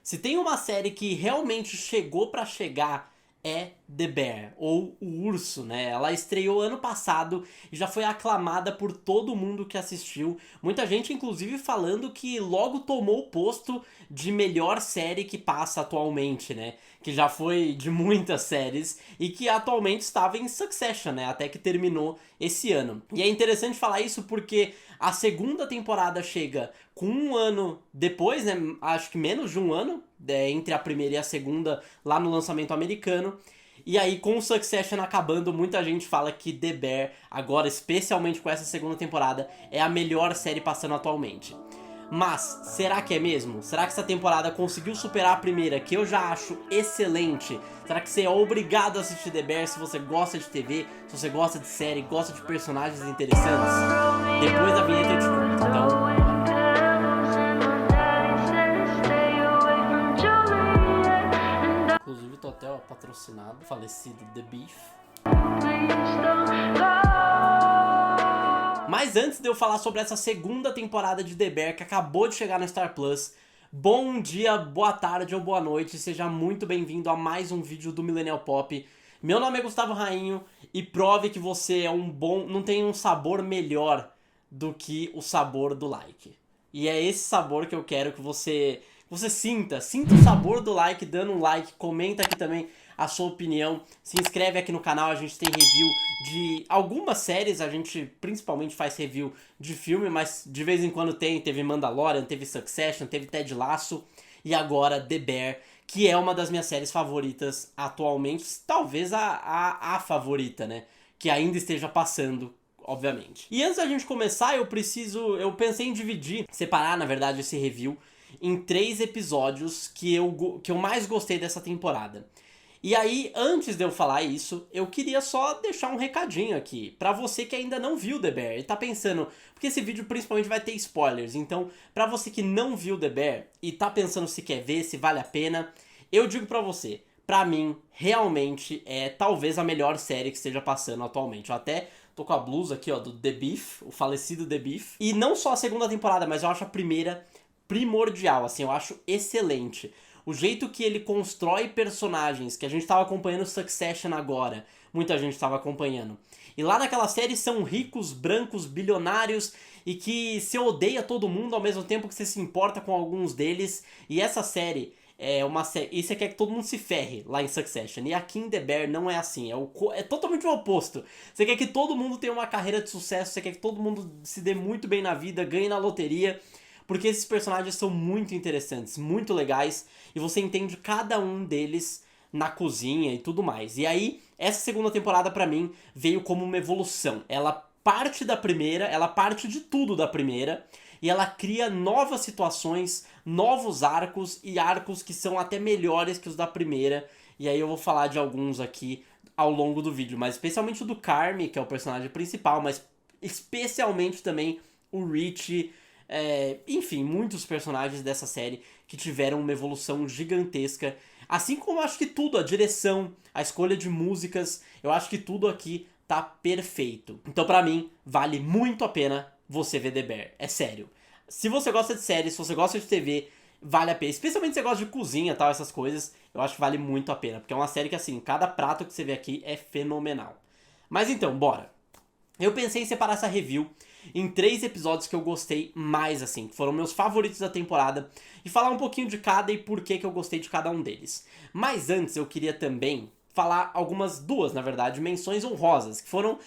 Se tem uma série que realmente chegou pra chegar, é The Bear, ou O Urso, né? Ela estreou ano passado e já foi aclamada por todo mundo que assistiu. Muita gente, inclusive, falando que logo tomou o posto de melhor série que passa atualmente, né? Que já foi de muitas séries e que atualmente estava em Succession, né? Até que terminou esse ano. E é interessante falar isso porque a segunda temporada chega com um ano depois, né? Acho que menos de um ano, entre a primeira e a segunda, lá no lançamento americano. E aí, com o Succession acabando, muita gente fala que The Bear, agora especialmente com essa segunda temporada, é a melhor série passando atualmente. Mas, será que é mesmo? Será que essa temporada conseguiu superar a primeira, que eu já acho excelente? Será que você é obrigado a assistir The Bear se você gosta de TV, se você gosta de série, gosta de personagens interessantes? Depois da vinheta eu te conto, então... Inclusive, tô até patrocinado, falecido The Beef. Mas antes de eu falar sobre essa segunda temporada de The Bear que acabou de chegar no Star Plus, bom dia, boa tarde ou boa noite, seja muito bem-vindo a mais um vídeo do Millennial Pop. Meu nome é Gustavo Rainho e prove que você é não tem um sabor melhor do que o sabor do like. E é esse sabor que eu quero que você sinta o sabor do like, dando um like, comenta aqui também a sua opinião, se inscreve aqui no canal, a gente tem review de algumas séries, a gente principalmente faz review de filme, mas de vez em quando teve Mandalorian, teve Succession, teve Ted Lasso e agora The Bear, que é uma das minhas séries favoritas atualmente, talvez a favorita, né, que ainda esteja passando, obviamente. E antes da gente começar, eu pensei em separar na verdade esse review em 3 episódios que eu mais gostei dessa temporada. E aí, antes de eu falar isso, eu queria só deixar um recadinho aqui pra você que ainda não viu The Bear e tá pensando, porque esse vídeo principalmente vai ter spoilers, então pra você que não viu The Bear e tá pensando se quer ver, se vale a pena, eu digo pra você, pra mim, realmente é talvez a melhor série que esteja passando atualmente. Eu até tô com a blusa aqui, ó, do The Beef, o falecido The Beef. E não só a segunda temporada, mas eu acho a primeira primordial, assim, eu acho excelente. O jeito que ele constrói personagens, que a gente tava acompanhando Succession agora, muita gente tava acompanhando. E lá naquela série são ricos, brancos, bilionários, e que você odeia todo mundo ao mesmo tempo que você se importa com alguns deles. E essa série é uma série... E você quer que todo mundo se ferre lá em Succession. E aqui em The Bear não é assim, é totalmente o oposto. Você quer que todo mundo tenha uma carreira de sucesso, você quer que todo mundo se dê muito bem na vida, ganhe na loteria... Porque esses personagens são muito interessantes, muito legais, e você entende cada um deles na cozinha e tudo mais. E aí, essa segunda temporada pra mim veio como uma evolução. Ela parte da primeira, ela parte de tudo da primeira, e ela cria novas situações, novos arcos, e arcos que são até melhores que os da primeira. E aí eu vou falar de alguns aqui ao longo do vídeo, mas especialmente o do Carmy, que é o personagem principal, mas especialmente também o Rich... enfim, muitos personagens dessa série que tiveram uma evolução gigantesca. Assim como eu acho que tudo, a direção, a escolha de músicas, eu acho que tudo aqui tá perfeito. Então pra mim, vale muito a pena você ver The Bear, é sério. Se você gosta de séries, se você gosta de TV, vale a pena. Especialmente se você gosta de cozinha e tal, essas coisas, eu acho que vale muito a pena. Porque é uma série que assim, cada prato que você vê aqui é fenomenal. Mas então, bora. Eu pensei em separar essa review em 3 episódios que eu gostei mais, assim, que foram meus favoritos da temporada, e falar um pouquinho de cada e por que eu gostei de cada um deles. Mas antes eu queria também falar duas, na verdade, menções honrosas, que foram,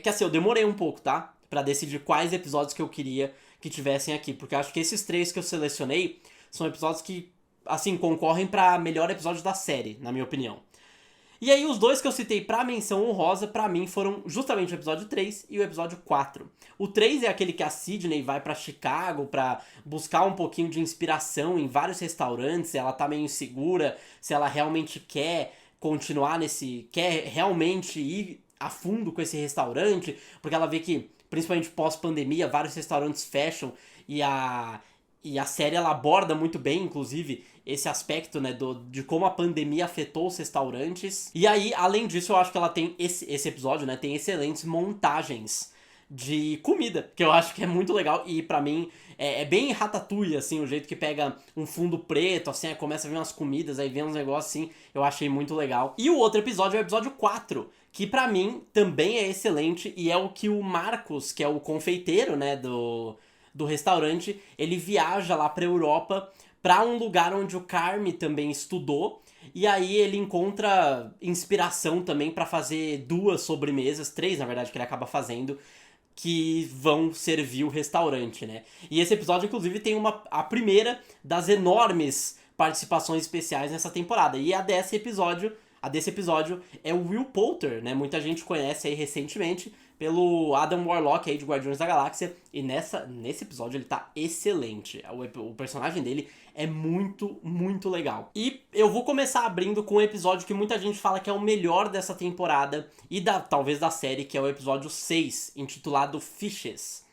que assim, eu demorei um pouco, tá? Pra decidir quais episódios que eu queria que tivessem aqui, porque eu acho que esses 3 que eu selecionei são episódios que, assim, concorrem pra melhor episódio da série, na minha opinião. E aí os 2 que eu citei pra menção honrosa, pra mim, foram justamente o episódio 3 e o episódio 4. O 3 é aquele que a Sydney vai pra Chicago pra buscar um pouquinho de inspiração em vários restaurantes, ela tá meio insegura se ela realmente quer continuar quer realmente ir a fundo com esse restaurante, porque ela vê que, principalmente pós-pandemia, vários restaurantes fecham e a série ela aborda muito bem, inclusive, esse aspecto, né, de como a pandemia afetou os restaurantes. E aí, além disso, eu acho que ela tem esse episódio, né, tem excelentes montagens de comida, que eu acho que é muito legal e pra mim É bem Ratatouille, assim, o jeito que pega um fundo preto, assim, aí começa a ver umas comidas, aí vem uns negócios assim, eu achei muito legal. E o outro episódio é o episódio 4, que pra mim também é excelente e é o que o Marcos, que é o confeiteiro, né, do restaurante, ele viaja lá pra Europa, pra um lugar onde o Carme também estudou, e aí ele encontra inspiração também pra fazer 2 sobremesas, 3 na verdade que ele acaba fazendo, que vão servir o restaurante, né? E esse episódio, inclusive, tem a primeira das enormes participações especiais nessa temporada. E a desse episódio é o Will Poulter, né? Muita gente conhece aí recentemente pelo Adam Warlock aí de Guardiões da Galáxia. E nesse episódio ele tá excelente. O personagem dele é muito, muito legal. E eu vou começar abrindo com um episódio que muita gente fala que é o melhor dessa temporada e talvez da série, que é o episódio 6, intitulado Fishes.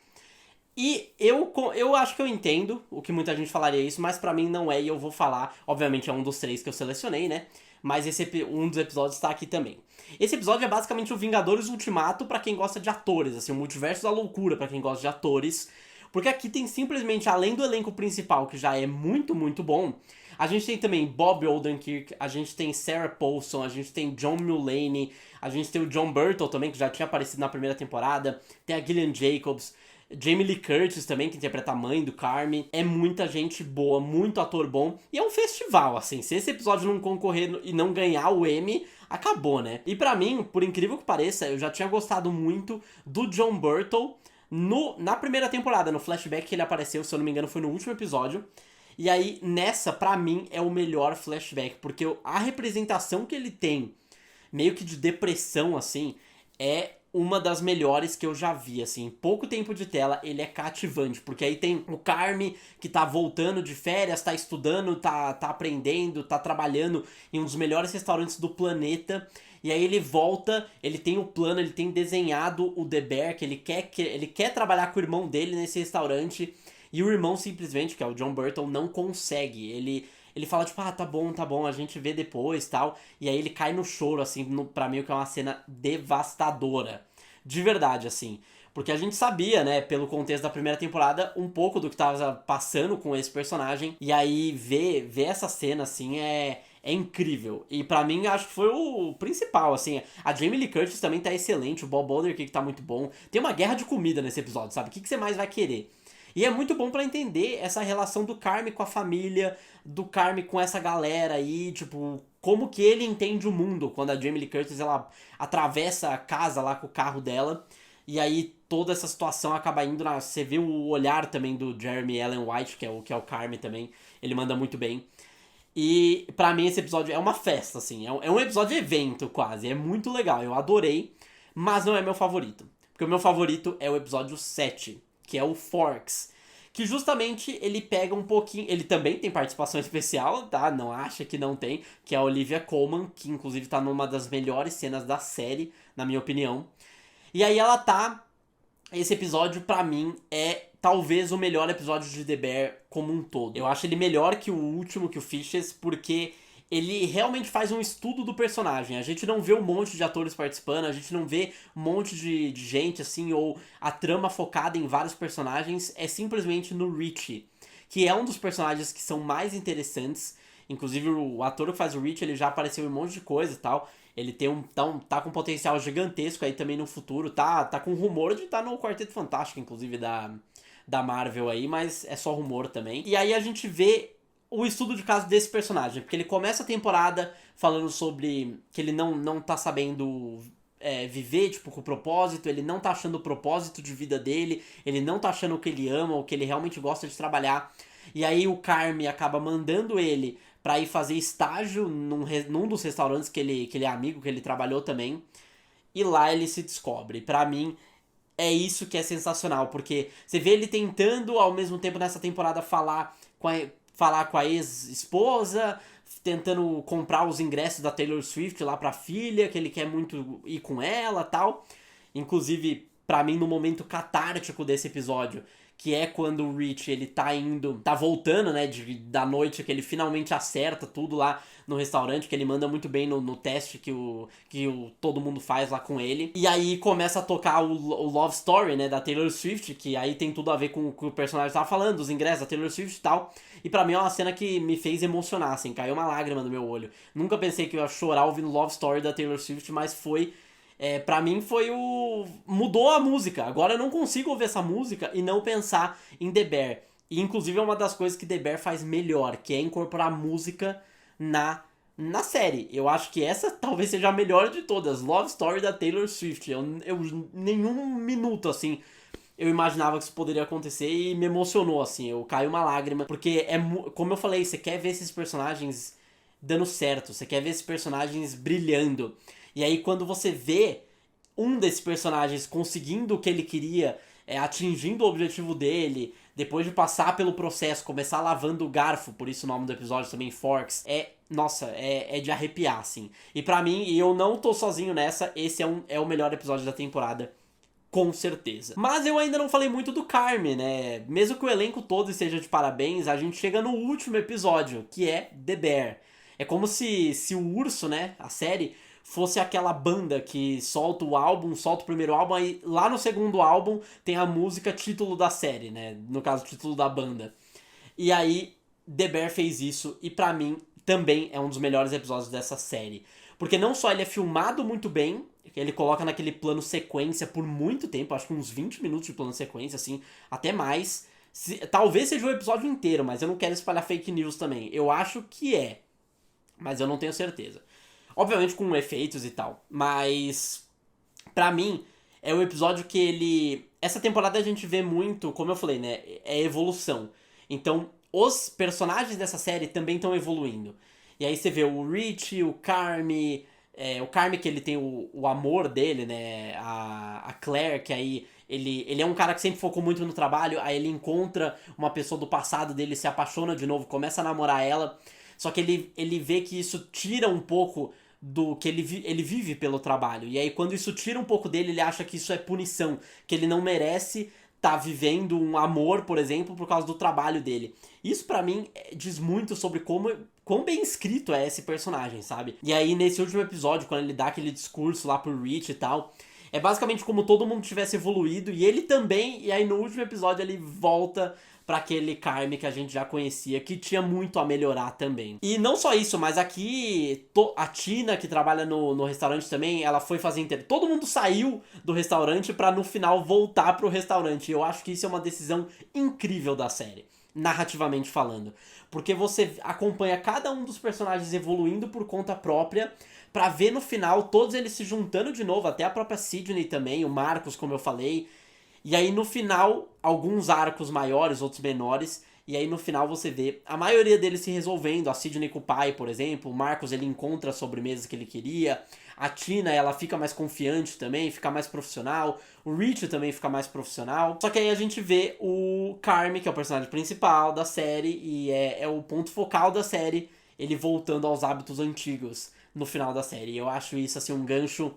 E eu acho que eu entendo o que muita gente falaria isso, mas pra mim não é, e eu vou falar. Obviamente é um dos 3 que eu selecionei, né? Mas um dos episódios tá aqui também. Esse episódio é basicamente o Vingadores Ultimato pra quem gosta de atores, assim, o Multiverso da Loucura pra quem gosta de atores. Porque aqui tem simplesmente, além do elenco principal, que já é muito, muito bom, a gente tem também Bob Odenkirk, a gente tem Sarah Paulson, a gente tem John Mulaney, a gente tem o John Burtle também, que já tinha aparecido na primeira temporada, tem a Gillian Jacobs, Jamie Lee Curtis também, que interpreta a mãe do Carme. É muita gente boa, muito ator bom. E é um festival, assim. Se esse episódio não concorrer e não ganhar o Emmy, acabou, né? E pra mim, por incrível que pareça, eu já tinha gostado muito do John Burtle na primeira temporada, no flashback que ele apareceu, se eu não me engano, foi no último episódio. E aí, nessa, pra mim, é o melhor flashback, porque a representação que ele tem, meio que de depressão, assim, é uma das melhores que eu já vi, assim. Em pouco tempo de tela, ele é cativante, porque aí tem o Carme, que tá voltando de férias, tá estudando, tá aprendendo, tá trabalhando em um dos melhores restaurantes do planeta. E aí ele volta, ele tem o plano, ele tem desenhado o The Bear, que ele quer trabalhar com o irmão dele nesse restaurante. E o irmão simplesmente, que é o John Burtle, não consegue. Ele fala, tipo, tá bom, a gente vê depois, tal. E aí ele cai no choro, assim, pra mim, que é uma cena devastadora. De verdade, assim. Porque a gente sabia, né, pelo contexto da primeira temporada, um pouco do que tava passando com esse personagem. E aí ver essa cena, assim, é incrível. E pra mim, acho que foi o principal, assim. A Jamie Lee Curtis também tá excelente, o Bob Odenkirk tá muito bom. Tem uma guerra de comida nesse episódio, sabe? O que você mais vai querer? E é muito bom pra entender essa relação do Carme com a família, do Carme com essa galera aí, tipo, como que ele entende o mundo quando a Jamie Lee Curtis, ela atravessa a casa lá com o carro dela, e aí toda essa situação acaba indo na... Você vê o olhar também do Jeremy Allen White, que é o Carme também, ele manda muito bem. E pra mim esse episódio é uma festa, assim, é um episódio evento quase, é muito legal, eu adorei, mas não é meu favorito. Porque o meu favorito é o episódio 7, que é o Forks, que justamente ele pega um pouquinho... Ele também tem participação especial, tá? Não acha que não tem, que é a Olivia Colman, que inclusive tá numa das melhores cenas da série, na minha opinião. E aí ela tá... Esse episódio, pra mim, é talvez o melhor episódio de The Bear como um todo. Eu acho ele melhor que o último, que o Fishes, porque ele realmente faz um estudo do personagem. A gente não vê um monte de atores participando, a gente não vê um monte de gente, assim, ou a trama focada em vários personagens. É simplesmente no Richie, que é um dos personagens que são mais interessantes. Inclusive, o ator que faz o Richie, ele já apareceu em um monte de coisa e tal. Ele tem tá com um potencial gigantesco aí também no futuro. Tá com rumor de estar no Quarteto Fantástico, inclusive, da Marvel aí, mas é só rumor também. E aí a gente vê o estudo de caso desse personagem, porque ele começa a temporada falando sobre que ele não tá sabendo viver, tipo, com o propósito, ele não tá achando o propósito de vida dele, ele não tá achando o que ele ama, o que ele realmente gosta de trabalhar. E aí o Carme acaba mandando ele pra ir fazer estágio num dos restaurantes que ele é amigo, que ele trabalhou também. E lá ele se descobre. Pra mim, é isso que é sensacional, porque você vê ele tentando, ao mesmo tempo, nessa temporada, falar com a ex-esposa, tentando comprar os ingressos da Taylor Swift lá pra filha, que ele quer muito ir com ela e tal. Inclusive, pra mim, no momento catártico desse episódio, que é quando o Rich, ele tá voltando, né, da noite, que ele finalmente acerta tudo lá no restaurante, que ele manda muito bem no teste que todo mundo faz lá com ele. E aí começa a tocar o Love Story, né, da Taylor Swift, que aí tem tudo a ver com o que o personagem tava falando, dos ingressos da Taylor Swift e tal. E pra mim é uma cena que me fez emocionar, assim, caiu uma lágrima no meu olho. Nunca pensei que eu ia chorar ouvindo Love Story da Taylor Swift, mas foi... pra mim foi mudou a música. Agora eu não consigo ouvir essa música e não pensar em The Bear. E inclusive é uma das coisas que The Bear faz melhor, que é incorporar música na série. Eu acho que essa talvez seja a melhor de todas. Love Story da Taylor Swift. Eu nenhum minuto, assim, eu imaginava que isso poderia acontecer e me emocionou, assim. Eu caí uma lágrima, porque como eu falei, você quer ver esses personagens dando certo. Você quer ver esses personagens brilhando. E aí quando você vê um desses personagens conseguindo o que ele queria, atingindo o objetivo dele, depois de passar pelo processo, começar lavando o garfo, por isso o nome do episódio também, Forks, nossa, é de arrepiar, assim. E pra mim, e eu não tô sozinho nessa, esse é o melhor episódio da temporada, com certeza. Mas eu ainda não falei muito do Carmy, né? Mesmo que o elenco todo esteja de parabéns, a gente chega no último episódio, que é The Bear. É como se o Urso, né, a série, fosse aquela banda que solta o primeiro álbum, aí lá no segundo álbum tem a música título da série, né? No caso, título da banda. E aí, The Bear fez isso, e pra mim, também é um dos melhores episódios dessa série. Porque não só ele é filmado muito bem, ele coloca naquele plano sequência por muito tempo, acho que uns 20 minutos de plano sequência, assim, até mais. Talvez seja o episódio inteiro, mas eu não quero espalhar fake news também. Eu acho que é, mas eu não tenho certeza. Obviamente com efeitos e tal, mas pra mim é o episódio que ele... Essa temporada a gente vê muito, como eu falei, né, é evolução. Então os personagens dessa série também estão evoluindo. E aí você vê o Rich, o Carmy que ele tem o amor dele, né, a Claire, que aí ele é um cara que sempre focou muito no trabalho, aí ele encontra uma pessoa do passado dele, se apaixona de novo, começa a namorar ela, só que ele vê que isso tira um pouco do que ele vive pelo trabalho. E aí quando isso tira um pouco dele, ele acha que isso é punição, que ele não merece tá vivendo um amor, por exemplo, por causa do trabalho dele. Isso pra mim diz muito sobre quão bem escrito é esse personagem, sabe? E aí nesse último episódio, quando ele dá aquele discurso lá pro Rich e tal, é basicamente como todo mundo tivesse evoluído e ele também, e aí no último episódio ele volta pra aquele Carmy que a gente já conhecia, que tinha muito a melhorar também. E não só isso, mas aqui a Tina, que trabalha no restaurante também, ela foi fazer todo mundo saiu do restaurante pra no final voltar pro restaurante. E eu acho que isso é uma decisão incrível da série, narrativamente falando. Porque você acompanha cada um dos personagens evoluindo por conta própria, pra ver no final todos eles se juntando de novo, até a própria Sydney também, o Marcos, como eu falei. E aí no final, alguns arcos maiores, outros menores, e aí no final você vê a maioria deles se resolvendo. A Sydney com o pai, por exemplo, o Marcos ele encontra a sobremesa que ele queria, a Tina ela fica mais confiante também, fica mais profissional, o Rich também fica mais profissional. Só que aí a gente vê o Carmy, que é o personagem principal da série, e é o ponto focal da série, ele voltando aos hábitos antigos no final da série. E eu acho isso assim um gancho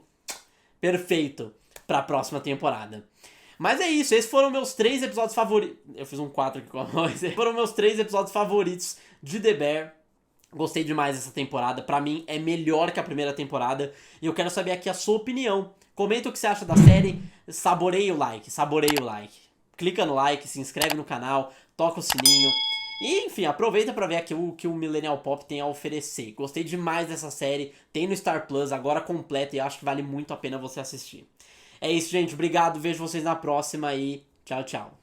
perfeito pra próxima temporada. Mas é isso, esses foram meus 3 episódios favoritos. Eu fiz um 4 aqui com a voz. Foram meus 3 episódios favoritos de The Bear. Gostei demais dessa temporada. Pra mim é melhor que a primeira temporada. E eu quero saber aqui a sua opinião. Comenta o que você acha da série. Saboreia o like, saboreia o like. Clica no like, se inscreve no canal, toca o sininho. E enfim, aproveita pra ver aqui o que o Millennial Pop tem a oferecer. Gostei demais dessa série. Tem no Star Plus, agora completa. E acho que vale muito a pena você assistir. É isso, gente. Obrigado. Vejo vocês na próxima e tchau, tchau.